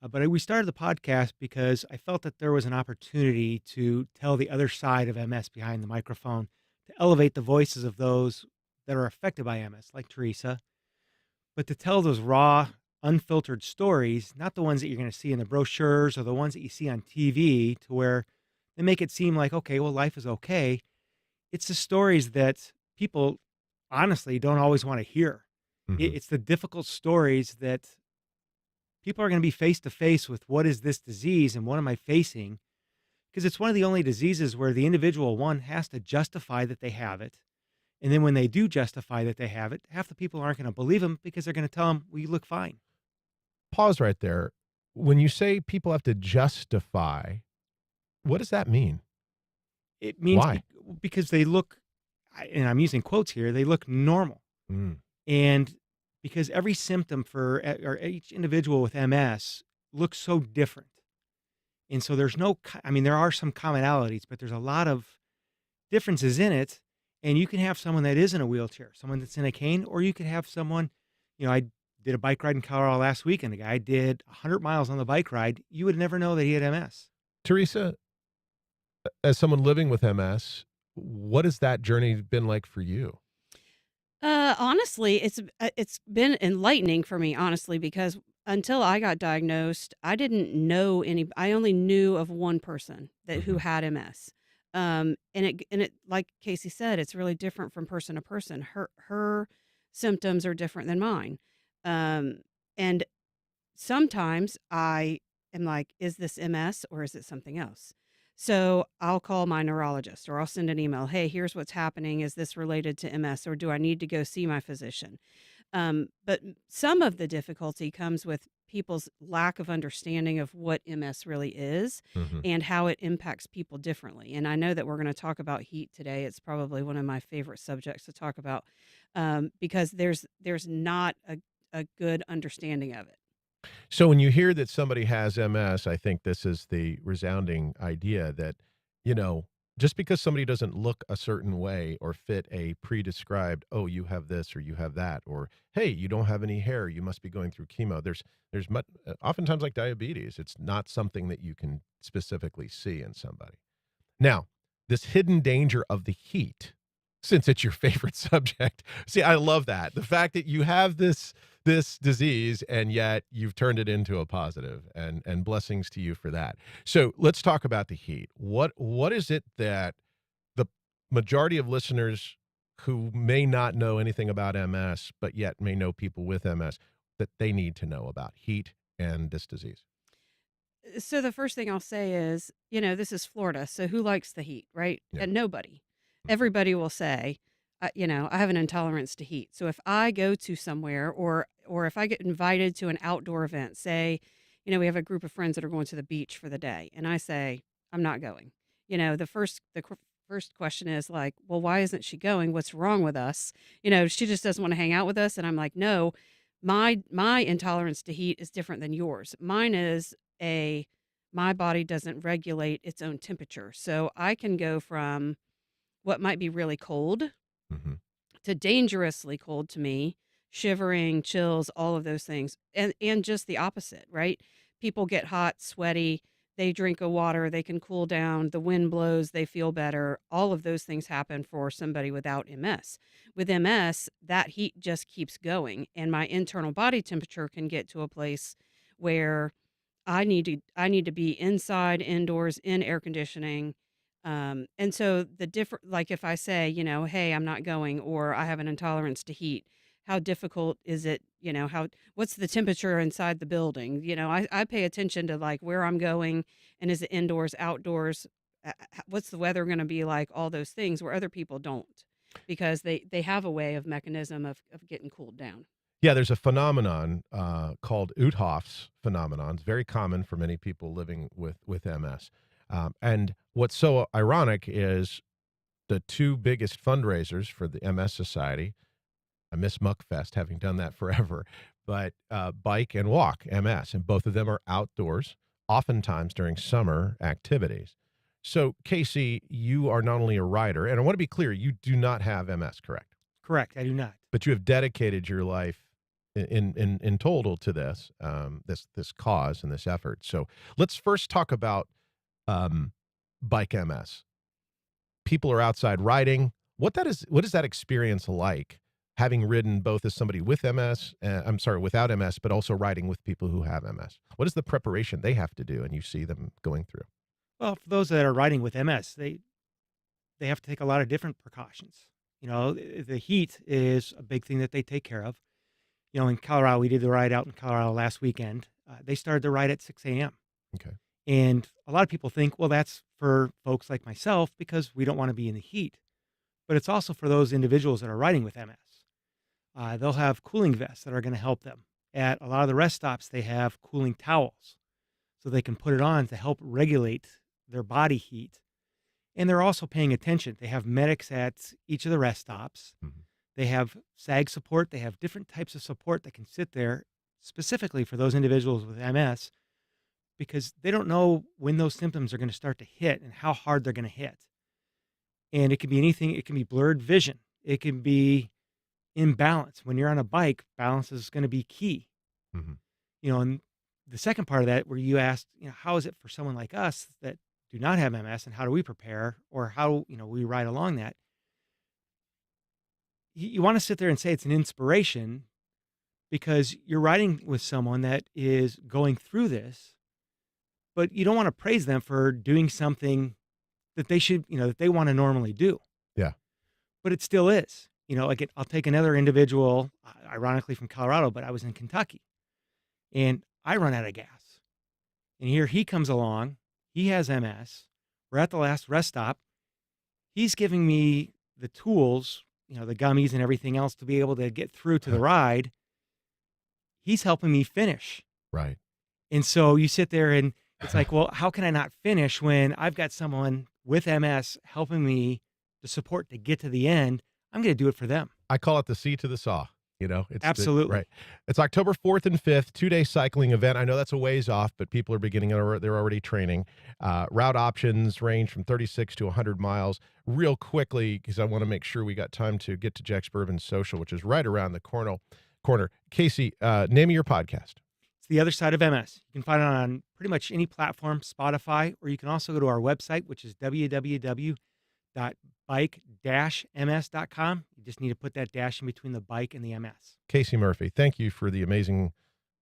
But we started the podcast because I felt that there was an opportunity to tell the other side of MS behind the microphone, to elevate the voices of those that are affected by MS, like Teresa, but to tell those raw, unfiltered stories, not the ones that you're going to see in the brochures or the ones that you see on TV, to where they make it seem like, okay, well, life is okay. It's the stories that people honestly don't always want to hear. It's the difficult stories that people are going to be face to face with. What is this disease and what am I facing? Because it's one of the only diseases where the individual, one, has to justify that they have it. And then when they do justify that they have it, half the people aren't going to believe them because they're going to tell them, well, you look fine. Pause right there. When you say people have to justify, what does that mean? It means why? Because they look, and I'm using quotes here, they look normal. And because every symptom for or each individual with MS looks so different. And so there's no, I mean, there are some commonalities, but there's a lot of differences in it. And you can have someone that is in a wheelchair, someone that's in a cane, or you could have someone, I did a bike ride in Colorado last week, and the guy did 100 miles on the bike ride. You would never know that he had MS. Teresa, as someone living with MS, what has that journey been like for you? Honestly, it's been enlightening for me, honestly, because until I got diagnosed, I didn't know I only knew of one person who had MS. And it, like Casey said, it's really different from person to person. Her symptoms are different than mine. And sometimes I am like, is this MS or is it something else? So I'll call my neurologist or I'll send an email. Hey, here's what's happening. Is this related to MS or do I need to go see my physician? But some of the difficulty comes with people's lack of understanding of what MS really is and how it impacts people differently. And I know that we're going to talk about heat today. It's probably one of my favorite subjects to talk about because there's not a good understanding of it. So when you hear that somebody has MS, I think this is the resounding idea that, just because somebody doesn't look a certain way or fit a pre-described, oh, you have this or you have that, or, hey, you don't have any hair, you must be going through chemo. There's oftentimes like diabetes, it's not something that you can specifically see in somebody. Now, this hidden danger of the heat, since it's your favorite subject. See, I love that. The fact that you have this disease and yet you've turned it into a positive, and blessings to you for that. So let's talk about the heat. What is it that the majority of listeners who may not know anything about MS, but yet may know people with MS, that they need to know about heat and this disease? So the first thing I'll say is, this is Florida. So who likes the heat, right? Yeah. And nobody. Everybody will say, I have an intolerance to heat. So if I go to somewhere or if I get invited to an outdoor event, say, we have a group of friends that are going to the beach for the day, and I say, I'm not going. The first question is like, well, why isn't she going? What's wrong with us? She just doesn't want to hang out with us. And I'm like, no, my intolerance to heat is different than yours. Mine is my body doesn't regulate its own temperature. So I can go from what might be really cold to dangerously cold to me, shivering, chills, all of those things. And just the opposite, right? People get hot, sweaty, they drink a water, they can cool down, the wind blows, they feel better. All of those things happen for somebody without MS. With MS, that heat just keeps going, and my internal body temperature can get to a place where I need to be inside, indoors, in air conditioning. And so the different, like if I say, hey, I'm not going, or I have an intolerance to heat, how difficult is it, what's the temperature inside the building? I pay attention to like where I'm going, and is it indoors, outdoors, what's the weather going to be like, all those things where other people don't, because they have a way of mechanism of getting cooled down. Yeah, there's a phenomenon called Uthoff's phenomenon. It's very common for many people living with MS. And what's so ironic is the two biggest fundraisers for the MS Society. I miss Muckfest, having done that forever, but Bike and Walk MS, and both of them are outdoors, oftentimes during summer activities. So, Casey, you are not only a rider, and I want to be clear, you do not have MS, correct? Correct, I do not. But you have dedicated your life in total to this this cause and this effort. So let's first talk about Bike MS. People are outside riding. What is that experience like, having ridden both as somebody with MS, without MS, but also riding with people who have MS? What is the preparation they have to do and you see them going through? Well, for those that are riding with MS, they have to take a lot of different precautions. The heat is a big thing that they take care of. In Colorado, we did the ride out in Colorado last weekend. They started the ride at 6 a.m. Okay. And a lot of people think, well, that's for folks like myself because we don't want to be in the heat. But it's also for those individuals that are riding with MS. They'll have cooling vests that are going to help them. At a lot of the rest stops, they have cooling towels so they can put it on to help regulate their body heat. And they're also paying attention. They have medics at each of the rest stops. Mm-hmm. They have SAG support. They have different types of support that can sit there specifically for those individuals with MS, because they don't know when those symptoms are going to start to hit and how hard they're going to hit. And it can be anything. It can be blurred vision. It can be imbalance. When you're on a bike, balance is going to be key. Mm-hmm. And the second part of that, where you asked, how is it for someone like us that do not have MS, and how do we prepare, or how, we ride along that? You want to sit there and say it's an inspiration because you're riding with someone that is going through this, but you don't want to praise them for doing something that they should, that they want to normally do. Yeah. But it still is. I'll take another individual, ironically from Colorado, but I was in Kentucky, and I run out of gas. And here he comes along. He has MS. We're at the last rest stop. He's giving me the tools, the gummies and everything else to be able to get through to the ride. He's helping me finish. Right. And so you sit there and it's like, well, how can I not finish when I've got someone with MS helping me to support to get to the end? I'm going to do it for them. I call it the C to the saw. It's absolutely right. It's October 4th and 5th, 2-day cycling event. I know that's a ways off, but people are they're already training. Route options range from 36 to 100 miles. Real quickly, because I want to make sure we got time to get to Jack's Bourbon Social, which is right around the corner. Casey, name of your podcast. It's The Other Side of MS. You can find it on pretty much any platform, Spotify, or you can also go to our website, which is www.bike-ms.com. You just need to put that dash in between the bike and the MS. Casey Murphy, thank you for the amazing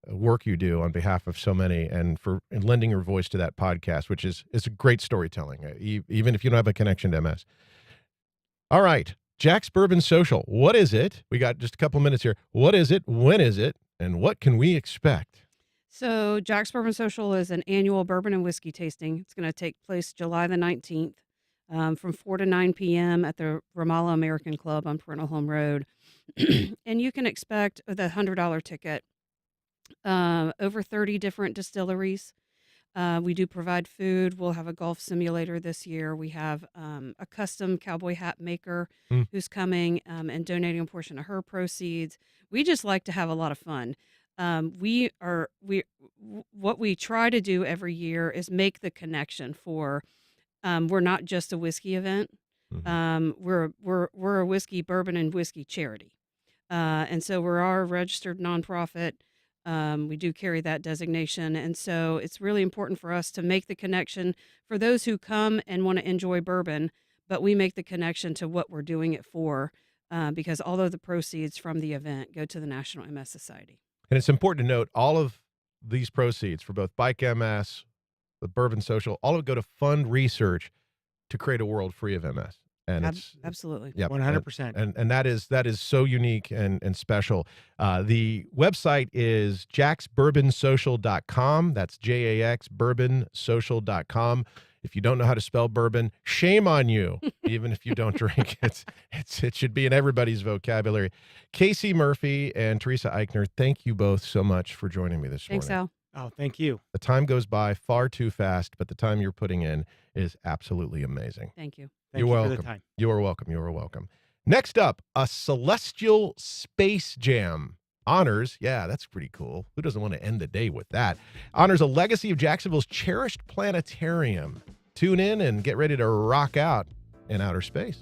work you do on behalf of so many, and for lending your voice to that podcast, which is a great storytelling, even if you don't have a connection to MS. All right, Jack's Bourbon Social. What is it? We got just a couple minutes here. What is it? When is it? And what can we expect? So Jack's Bourbon Social is an annual bourbon and whiskey tasting. It's going to take place July the 19th. From 4 to 9 p.m. at the Ramallah American Club on Parental Home Road. And you can expect the $100 ticket, over 30 different distilleries. We do provide food. We'll have a golf simulator this year. We have a custom cowboy hat maker who's coming and donating a portion of her proceeds. We just like to have a lot of fun. What we try to do every year is make the connection for. We're not just a whiskey event. We're a whiskey, bourbon, and whiskey charity. And so we're our registered nonprofit. We do carry that designation. And so it's really important for us to make the connection for those who come and want to enjoy bourbon, but we make the connection to what we're doing it for, because all of the proceeds from the event go to the National MS Society. And it's important to note all of these proceeds for both Bike MS, the Bourbon Social, all of it go to fund research to create a world free of MS. And it's absolutely. Yep. 100%. And that is so unique and special. The website is jaxbourbonsocial.com. That's JAX bourbonsocial.com. If you don't know how to spell bourbon, shame on you. Even if you don't drink, it should be in everybody's vocabulary. Casey Murphy and Teresa Eichner, thank you both so much for joining me this morning. Thanks, Al. Oh, thank you. The time goes by far too fast, but the time you're putting in is absolutely amazing. Thank you. Thank You're you welcome. for the time. You are welcome. You are welcome. Next up, a celestial space jam. Honors, yeah, that's pretty cool. Who doesn't want to end the day with that? Honors a legacy of Jacksonville's cherished planetarium. Tune in and get ready to rock out in outer space.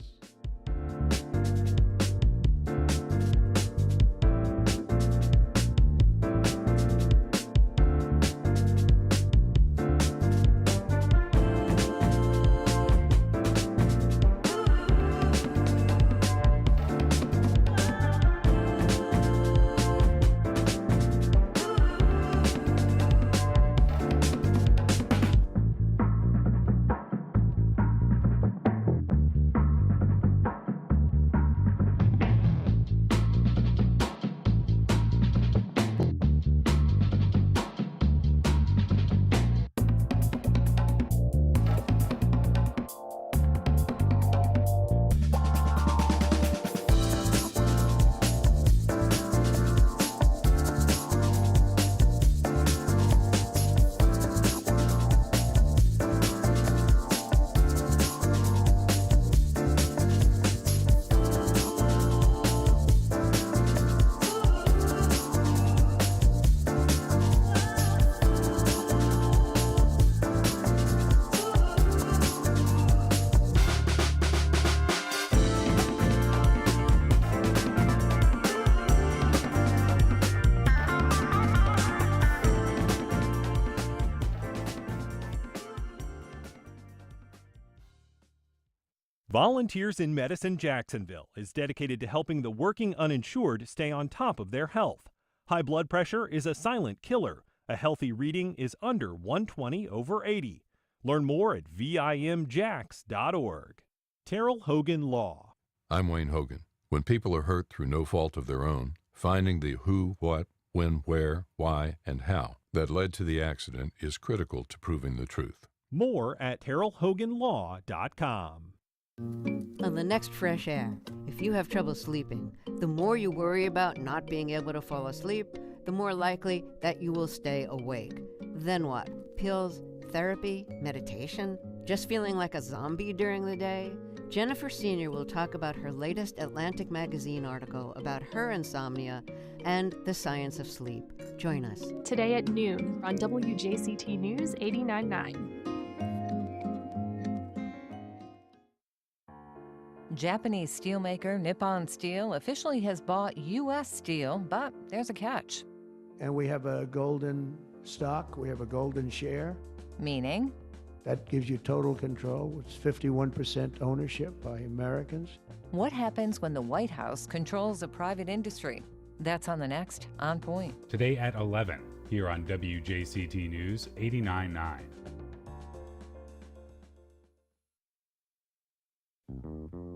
Volunteers in Medicine Jacksonville is dedicated to helping the working uninsured stay on top of their health. High blood pressure is a silent killer. A healthy reading is under 120/80. Learn more at vimjax.org. Terrell Hogan Law. I'm Wayne Hogan. When people are hurt through no fault of their own, finding the who, what, when, where, why, and how that led to the accident is critical to proving the truth. More at terrellhoganlaw.com. On the next Fresh Air, if you have trouble sleeping, the more you worry about not being able to fall asleep, the more likely that you will stay awake. Then what? Pills, therapy, meditation? Just feeling like a zombie during the day? Jennifer Senior will talk about her latest Atlantic Magazine article about her insomnia and the science of sleep. Join us. Today at noon on WJCT News 89.9. Japanese steelmaker Nippon Steel officially has bought U.S. steel, but there's a catch. And we have a golden stock, we have a golden share. Meaning? That gives you total control. It's 51% ownership by Americans. What happens when the White House controls a private industry? That's on the next On Point. Today at 11, here on WJCT News 89.9.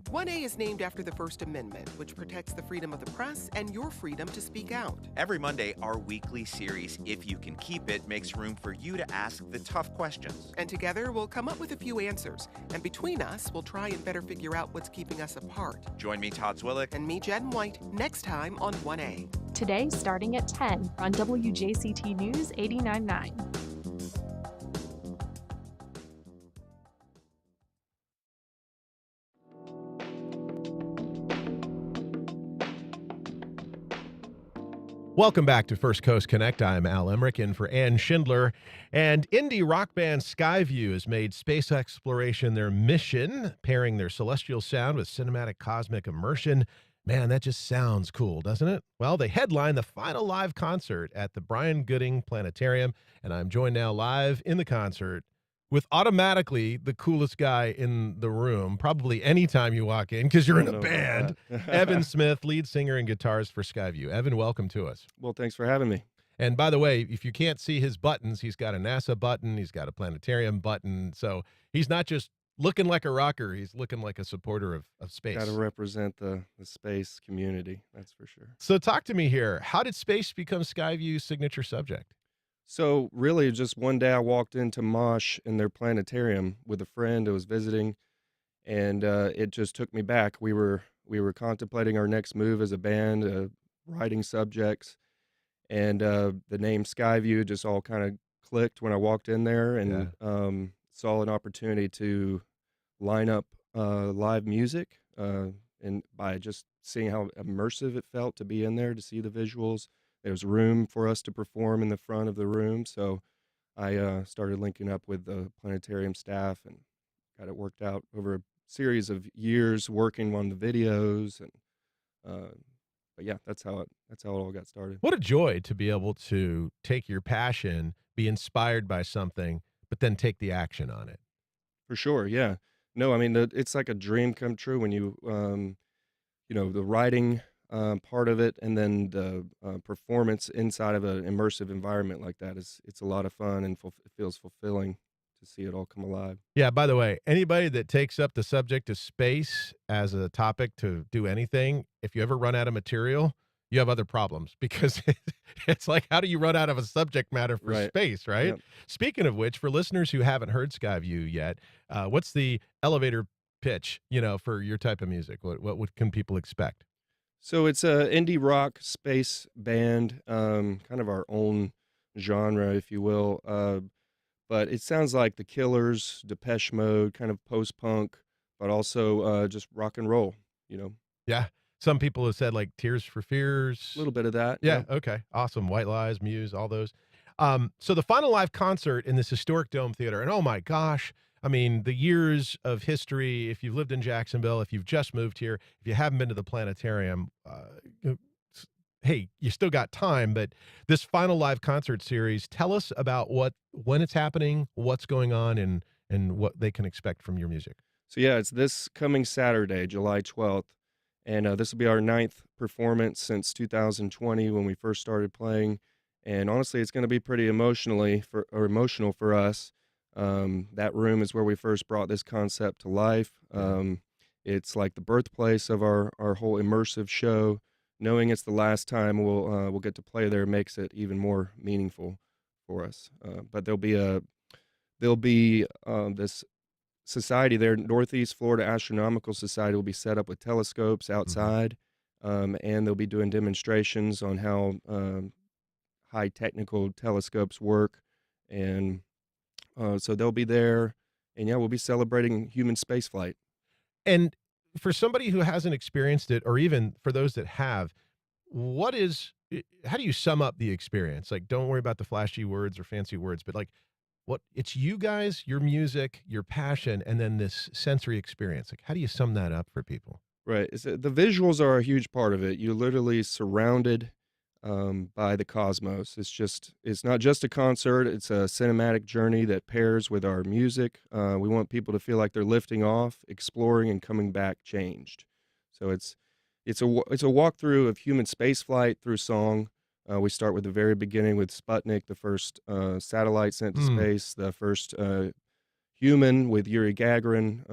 One A is named after the First Amendment, which protects the freedom of the press and your freedom to speak out. Every Monday, our weekly series, If You Can Keep It, makes room for you to ask the tough questions. And together, we'll come up with a few answers. And between us, we'll try and better figure out what's keeping us apart. Join me, Todd Zwillick. And me, Jen White, next time on 1A. Today, starting at 10 on WJCT News 89.9. Welcome back to First Coast Connect. I'm Al Emmerich in for Ann Schindler. And indie rock band Skyview has made space exploration their mission, pairing their celestial sound with cinematic cosmic immersion. Man, that just sounds cool, doesn't it? Well, they headline the final live concert at the Brian Gooding Planetarium, and I'm joined now live in the concert with automatically the coolest guy in the room, probably anytime you walk in, because you're in a band. Evan Smith, lead singer and guitarist for Skyview. Evan, welcome to us. Well, thanks for having me. And by the way, if you can't see his buttons, he's got a NASA button, he's got a planetarium button. So he's not just looking like a rocker. He's looking like a supporter of space. Got to represent the space community, that's for sure. So talk to me here. How did space become Skyview's signature subject? So really, just one day I walked into Mosh in their planetarium with a friend who was visiting, and it just took me back. We were contemplating our next move as a band, writing subjects, and the name Skyview just all kind of clicked when I walked in there and saw an opportunity to line up live music, and by just seeing how immersive it felt to be in there, to see the visuals. There was room for us to perform in the front of the room, so I started linking up with the planetarium staff and got it worked out over a series of years working on the videos, and but yeah, that's how it all got started. What a joy to be able to take your passion, be inspired by something, but then take the action on it. For sure, yeah. No, I mean, it's like a dream come true when you, the writing part of it, and then the performance inside of an immersive environment like that it's a lot of fun, and it feels fulfilling to see it all come alive. Yeah, by the way, anybody that takes up the subject of space as a topic to do anything, if you ever run out of material, you have other problems, because it's like, how do you run out of a subject matter for space, right? Yep. Speaking of which, for listeners who haven't heard Skyview yet, what's the elevator pitch, for your type of music? What can people expect? So it's a indie rock space band, kind of our own genre, if you will. But it sounds like The Killers, Depeche Mode, kind of post-punk, but also just rock and roll, Yeah. Some people have said like Tears for Fears. A little bit of that. Yeah. Okay. Awesome. White Lies, Muse, all those. So the final live concert in this historic Dome Theater, and oh my gosh, I mean, the years of history, if you've lived in Jacksonville, if you've just moved here, if you haven't been to the planetarium, hey, you still got time, but this final live concert series, tell us about when it's happening, what's going on, and what they can expect from your music. So yeah, it's this coming Saturday, July 12th. And this will be our 9th performance since 2020 when we first started playing. And honestly, it's going to be pretty emotional for us. That room is where we first brought this concept to life. It's like the birthplace of our whole immersive show. Knowing it's the last time we'll get to play there makes it even more meaningful for us. But there'll be this society there, Northeast Florida Astronomical Society, will be set up with telescopes outside, and they'll be doing demonstrations on how high technical telescopes work, and so they'll be there, and yeah, we'll be celebrating human spaceflight. And for somebody who hasn't experienced it, or even for those that have, how do you sum up the experience? Like, don't worry about the flashy words or fancy words, but like, it's you guys, your music, your passion, and then this sensory experience. Like, how do you sum that up for people? Right. The visuals are a huge part of it. You're literally surrounded by the cosmos. It's not just a concert. It's a cinematic journey that pairs with our music. We want people to feel like they're lifting off, exploring, and coming back changed. So it's a walkthrough of human spaceflight through song. We start with the very beginning with Sputnik, the first satellite sent to space, the first human with Yuri Gagarin,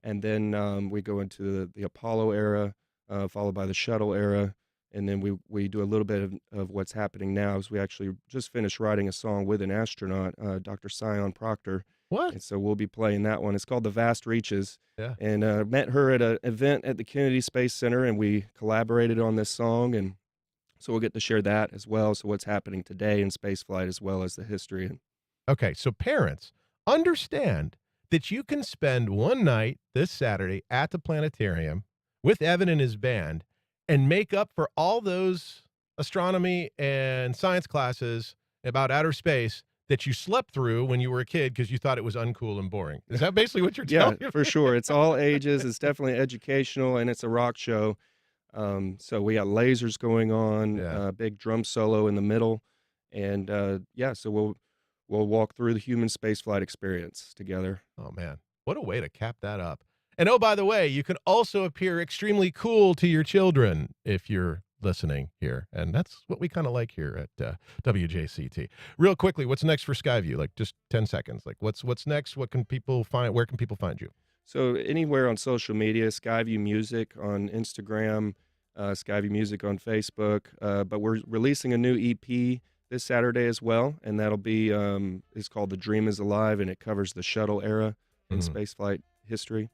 and then we go into the Apollo era, followed by the shuttle era, and then we do a little bit of what's happening now, as we actually just finished writing a song with an astronaut, Dr. Sion Proctor. What? And so we'll be playing that one. It's called The Vast Reaches. Yeah. And met her at an event at the Kennedy Space Center, and we collaborated on this song, and so we'll get to share that as well. So what's happening today in spaceflight, as well as the history. Okay, so parents, understand that you can spend one night this Saturday at the planetarium with Evan and his band and make up for all those astronomy and science classes about outer space that you slept through when you were a kid because you thought it was uncool and boring. Is that basically what you're telling me? Yeah, for sure. It's all ages. It's definitely educational, and it's a rock show. So we got lasers going on, big drum solo in the middle, and so we'll walk through the human spaceflight experience together. Oh man, what a way to cap that up! And oh, by the way, you can also appear extremely cool to your children if you're listening here, and that's what we kind of like here at WJCT. Real quickly, what's next for Skyview? Like just 10 seconds. Like what's next? What can people find? Where can people find you? So anywhere on social media, Skyview Music on Instagram, Skyview Music on Facebook. But we're releasing a new EP this Saturday as well, and that'll be it's called "The Dream Is Alive," and it covers the shuttle era in spaceflight history.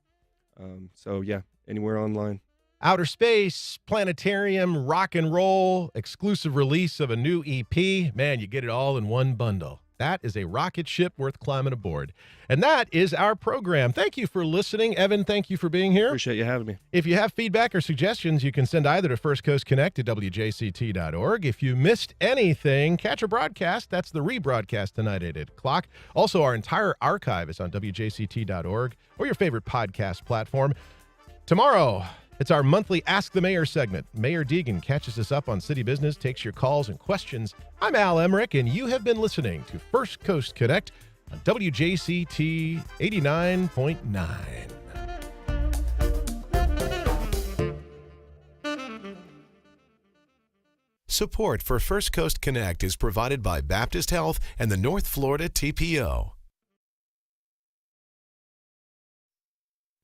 So yeah, anywhere online. Outer space, planetarium, rock and roll, exclusive release of a new EP. Man, you get it all in one bundle. That is a rocket ship worth climbing aboard. And that is our program. Thank you for listening. Evan, thank you for being here. Appreciate you having me. If you have feedback or suggestions, you can send either to First Coast Connect at WJCT.org. If you missed anything, catch a broadcast. That's the rebroadcast tonight at 8 o'clock. Also, our entire archive is on WJCT.org or your favorite podcast platform. Tomorrow, it's our monthly Ask the Mayor segment. Mayor Deegan catches us up on city business, takes your calls and questions. I'm Al Emmerich, and you have been listening to First Coast Connect on WJCT 89.9. Support for First Coast Connect is provided by Baptist Health and the North Florida TPO.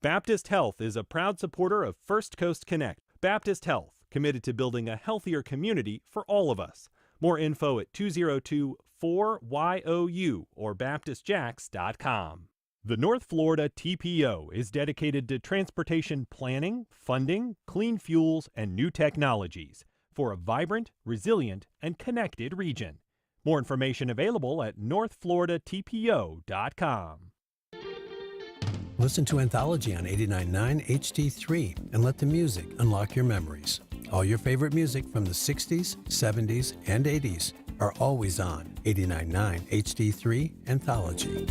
Baptist Health is a proud supporter of First Coast Connect. Baptist Health, committed to building a healthier community for all of us. More info at 202-4YOU or baptistjacks.com. The North Florida TPO is dedicated to transportation planning, funding, clean fuels, and new technologies for a vibrant, resilient, and connected region. More information available at northfloridatpo.com. Listen to Anthology on 89.9 HD3 and let the music unlock your memories. All your favorite music from the 60s, 70s, and 80s are always on 89.9 HD3 Anthology.